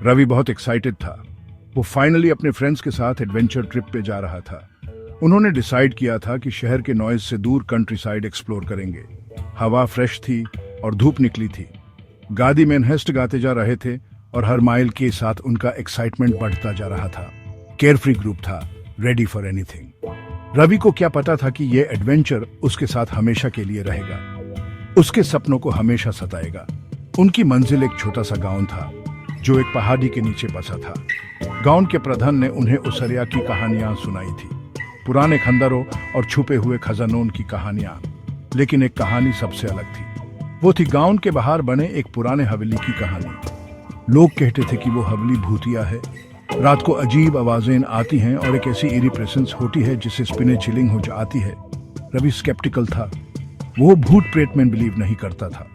रवि बहुत एक्साइटेड था। वो फाइनली अपने फ्रेंड्स के साथ एडवेंचर ट्रिप पे जा रहा था। उन्होंने डिसाइड किया था कि शहर के नॉइज से दूर कंट्री साइड एक्सप्लोर करेंगे। हवा फ्रेश थी और धूप निकली थी। गाड़ी में हेस्ट गाते जा रहे थे और हर माइल के साथ उनका एक्साइटमेंट बढ़ता जा रहा था। केयरफ्री ग्रुप था, रेडी फॉर एनीथिंग। रवि को क्या पता था कि ये एडवेंचर उसके साथ हमेशा के लिए रहेगा, उसके सपनों को हमेशा सताएगा। उनकी मंजिल एक छोटा सा गांव था जो एक पहाड़ी के नीचे बसा था। गांव के प्रधान ने उन्हें उसरिया की कहानियां सुनाई थी, पुराने खंडरों और छुपे हुए खजानों की कहानियां। लेकिन एक कहानी सबसे अलग थी। वो थी गांव के बाहर बने एक पुराने हवेली की कहानी। लोग कहते थे कि वो हवेली भूतिया है, रात को अजीब आवाजें आती हैं और एक ऐसी ईरी प्रेजेंस होती है जिससे स्पिने चिलिंग हो जाती है। रवि स्केप्टिकल था। वो भूत प्रेत में बिलीव नहीं करता था।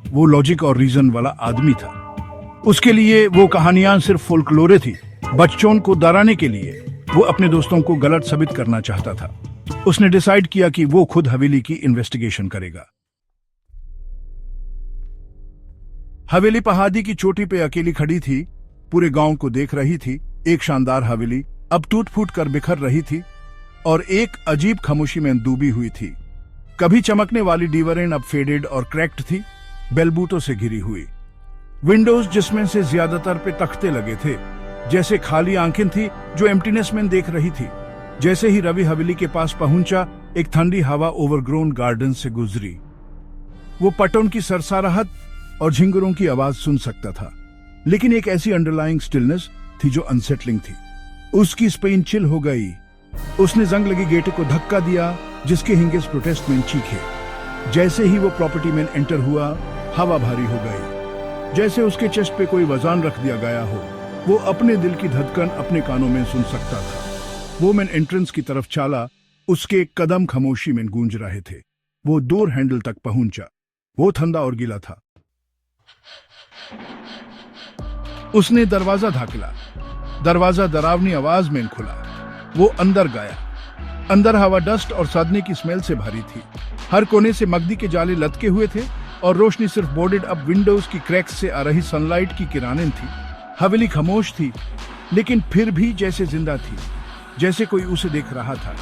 वो लॉजिक और रीजन वाला आदमी था। उसके लिए वो कहानियां सिर्फ फोल्कलोरे थी, बच्चों को डराने के लिए। वो अपने दोस्तों को गलत साबित करना चाहता था। उसने डिसाइड किया कि वो खुद हवेली की इन्वेस्टिगेशन करेगा। हवेली पहाड़ी की चोटी पे अकेली खड़ी थी, पूरे गांव को देख रही थी। एक शानदार हवेली अब टूट फूट कर बिखर रही थी और एक अजीब खामोशी में डूबी हुई थी। कभी चमकने वाली दीवारें अब फेडेड और क्रैक्ड थी, बेलबूटों से घिरी हुई। विंडोज जिसमें से ज्यादातर पे तख्ते लगे थे, जैसे खाली आंखें थी जो एम्प्टीनेस में देख रही थी। जैसे ही रवि हवेली के पास पहुंचा, एक ठंडी हवा ओवरग्रोन गार्डन से गुजरी। वो पटों की सरसराहट और झिंगुरों की आवाज सुन सकता था, लेकिन एक ऐसी अंडरलाइंग स्टिलनेस थी जो अनसेटलिंग थी। उसकी स्पेन चिल हो गई। उसने जंग लगी गेट को धक्का दिया, जिसके हिंगेस प्रोटेस्ट में चीखे। जैसे ही वो प्रॉपर्टी में एंटर हुआ, हवा भारी हो गई, जैसे उसके चेस्ट पे कोई वजन रख दिया गया हो। वो अपने दिल की धड़कन अपने कानों में सुन सकता था। वो मेन एंट्रेंस की तरफ चला, उसके कदम खामोशी में गूंज रहे थे। वो डोर हैंडल तक पहुंचा। वो ठंडा और गीला था। उसने दरवाजा धकेला। दरवाजा डरावनी आवाज में खुला। वो अंदर गया। अंदर हवा डस्ट और सादने की स्मेल से भरी थी। हर कोने से मगदी के जाले लटके हुए थे और रोशनी सिर्फ बोर्डेड अप विंडोज की क्रैक्स से आ रही सनलाइट की किरणें थी। हवेली खामोश थी, लेकिन फिर भी जैसे जिंदा थी, जैसे कोई उसे देख रहा था।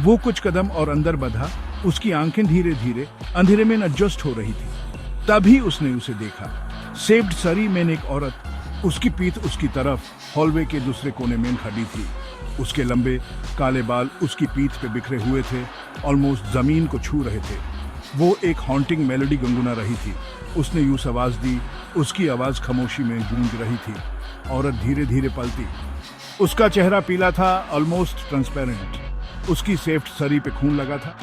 वो कुछ कदम और अंदर बढ़ा। उसकी आंखें धीरे धीरे अंधेरे में एडजस्ट हो रही थी। तभी उसने उसे देखा। सेव्ड सरी में एक औरत, उसकी पीठ उसकी तरफ हॉलवे के दूसरे कोने में खड़ी थी। उसके लंबे काले बाल उसकी पीठ पे बिखरे हुए थे, ऑलमोस्ट जमीन को छू रहे थे। वो एक हॉन्टिंग मेलोडी गुनगुना रही थी। उसने यूं आवाज दी, उसकी आवाज खामोशी में गूंज रही थी। औरत धीरे धीरे पलटी। उसका चेहरा पीला था, ऑलमोस्ट ट्रांसपेरेंट। उसकी सेफ्ट सरी पे खून लगा था।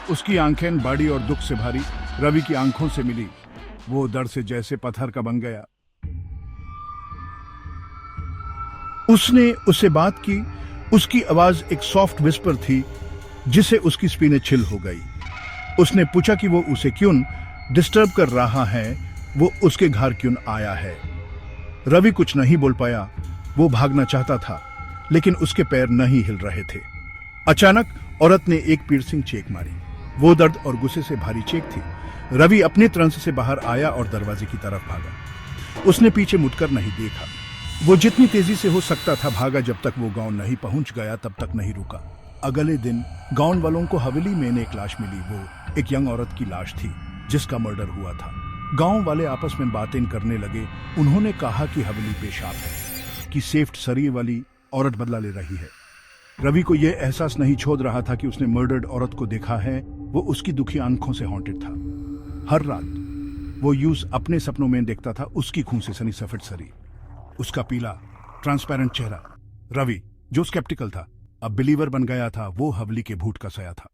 उसकी आंखें बड़ी और दुख से भरी रवि की आंखों से मिली। वो डर से जैसे पत्थर का बन गया। उसने उससे बात की। उसकी आवाज एक सॉफ्ट विस्पर थी जिसे उसकी स्पिने चिल हो गई। उसने पूछा कि वो उसे क्यों डिस्टर्ब कर रहा है, वो उसके घर क्यों आया है। रवि कुछ नहीं बोल पाया। वो भागना चाहता था, लेकिन उसके पैर नहीं हिल रहे थे। अचानक औरत ने एक पियर्सिंग चीख मारी। वो दर्द और गुस्से से भारी चीख थी। रवि अपने ट्रांस से बाहर आया और दरवाजे की तरफ भागा। उसने पीछे मुड़कर नहीं देखा। वो जितनी तेजी से हो सकता था भागा। जब तक वो गांव नहीं पहुंच गया तब तक नहीं रुका। अगले दिन गांव वालों को हवेली में एक लाश मिली। वो एक यंग औरत की लाश थी जिसका मर्डर हुआ था। गांव वाले आपस में बातें करने लगे। उन्होंने कहा कि हवेली पेशाब है, कि सेफ्ट सरी वाली औरत बदला ले रही है। रवि को यह एहसास नहीं छोड़ रहा था कि उसने मर्डर्ड औरत को देखा है। वो उसकी दुखी आंखों से हॉन्टेड था। हर रात वो यूज अपने सपनों में देखता था उसकी खून से सनी सफेद सरी, उसका पीला ट्रांसपेरेंट चेहरा। रवि, जो स्केप्टिकल था, अब बिलीवर बन गया था। वो हवेली के भूत का साया था।